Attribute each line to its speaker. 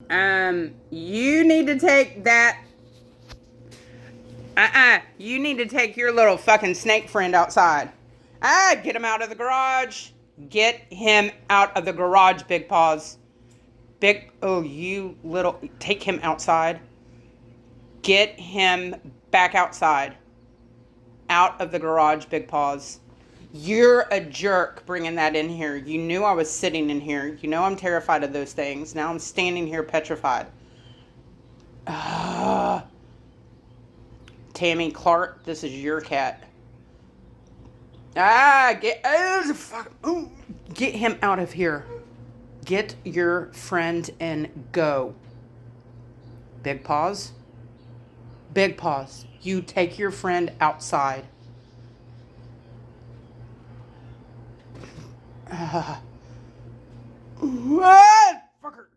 Speaker 1: You need to take that. You need to take your little fucking snake friend outside. Get him out of the garage. Get him out of the garage, Big Paws. You little. Take him outside. Get him back outside. Out of the garage, Big Paws. You're a jerk bringing that in here. You knew I was sitting in here. You know I'm terrified of those things. Now I'm standing here petrified. Tammy Clark, this is your cat. Get him out of here. Get your friend and go. Big Paws. Big Paws. You take your friend outside. Fucker.